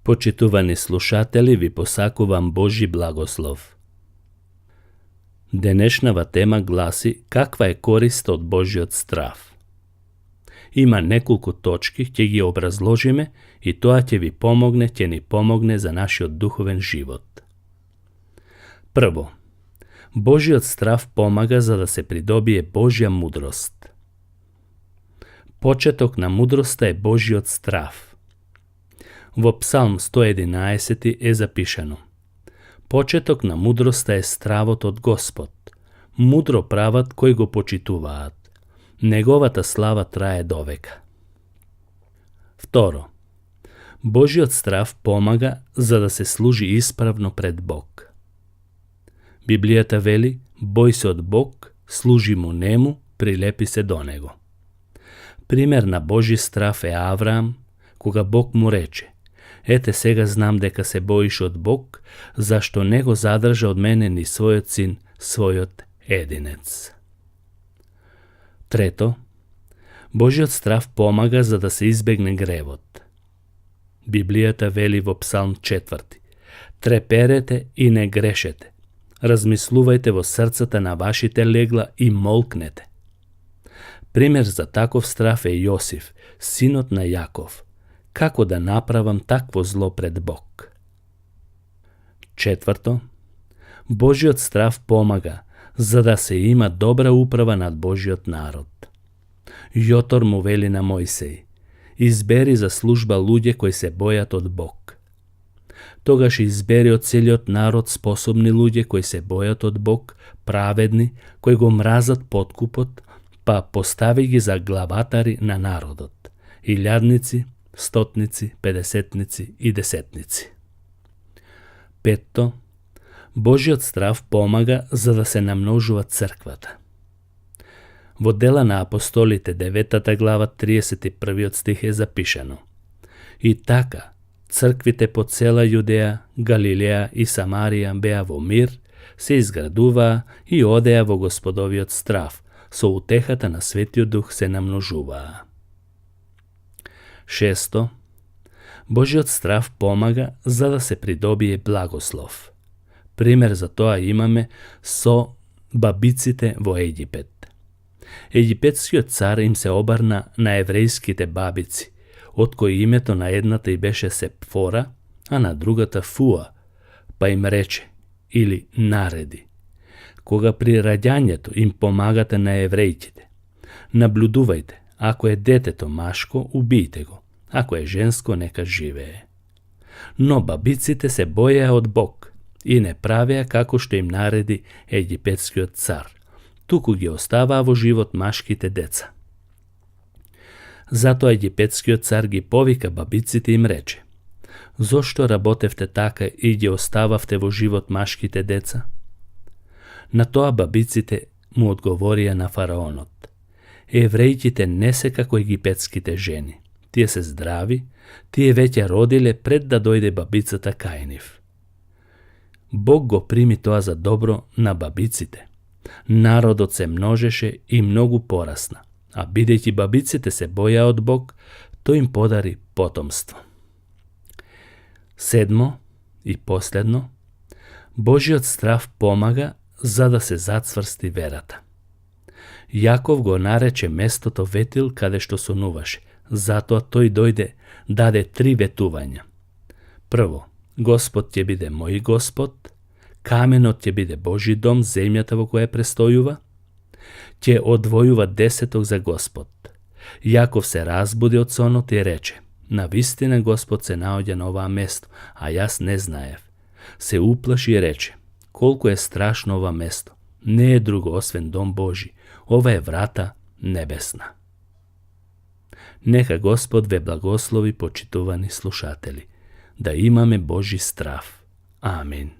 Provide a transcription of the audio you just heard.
Почитувани слушатели, ви посакувам Божи благослов. Денешнава тема гласи каква е корист од Божиот страв. Има неколку точки, ќе ги образложиме и тоа ќе ни помогне за нашиот духовен живот. Прво, Божиот страв помага за да се придобие Божја мудрост. Почеток на мудроста е Божиот страв. Во Псалм 111 е запишано: Почеток на мудроста е стравот од Господ, мудро прават кои го почитуваат. Неговата слава трае довека. Второ, Божиот страв помага за да се служи исправно пред Бог. Библијата вели: бој се од Бог, служи му нему, прилепи се до него. Пример на Божи страв е Авраам, кога Бог му рече: ете сега знам дека се боиш од Бог, зашто не го задржа од мене ни својот син, својот единец. Трето, Божиот страв помага за да се избегне гревот. Библијата вели во Псалм 4: треперете и не грешете. Размислувајте во срцата на вашите легла и молкнете. Пример за таков страв е Јосиф, синот на Јаков. Како да направам такво зло пред Бог? Четврто, Божиот страв помага за да се има добра управа над Божиот народ. Јотор му вели на Мојсеј: избери за служба луѓе кои се бојат од Бог. Тогаш избери од целиот народ способни луѓе кои се бојат од Бог, праведни, кои го мразат подкупот, па постави ги за главатари на народот: илјадници, стотници, педесетници и десетници. Петто, Божиот страв помага за да се намножува црквата. Во Дела на апостолите 9 глава 31 стих е запишано: и така, црквите по цела Јудеја, Галилеја и Самарија беа во мир, се изградуваа и одеа во Господовиот страв, со утехата на Светиот Дух се намножуваа. Шесто, Божиот страв помага за да се придобие благослов. Пример за тоа имаме со бабиците во Египет. Египетскиот цар им се обрна на еврејските бабици, од кои името на едната и беше Сепфора, а на другата Фуа, па им рече, или нареди: кога при раѓањето им помагате на еврејките, наблюдувајте, ако е детето машко, убијте го, ако е женско, нека живее. Но бабиците се боеа од Бог и не правеа како што им нареди египетскиот цар, туку ги оставаа во живот машките деца. Затоа египетскиот цар ги повика бабиците и им рече: зошто работевте така и ги остававте во живот машките деца? На тоа бабиците му одговорија на фараонот: еврејките не се како египетските жени. Тие се здрави, тие веќе родиле пред да дојде бабицата кај нив. Бог го прими тоа за добро на бабиците. Народот се множеше и многу порасна, а бидејќи бабиците се боја од Бог, тој им подари потомство. Седмо и последно, Божиот страв помага за да се зацврсти верата. Јаков го нарече местото Ветил каде што сонуваше, затоа тој дојде, даде 3 ветувања. Прво, Господ ќе биде мој Господ, каменот ќе биде Божи дом, земјата во која престојува, ќе одвојува 10 за Господ. Јаков се разбуди од сонот и рече: навистина Господ се наоѓа на оваа место, а јас не знаев. Се уплаши и рече: колку е страшно ова место, не е друго освен дом Божи, ова е врата небесна. Нека Господ ве благослови, почитувани слушатели, да имаме Божи страв. Амин.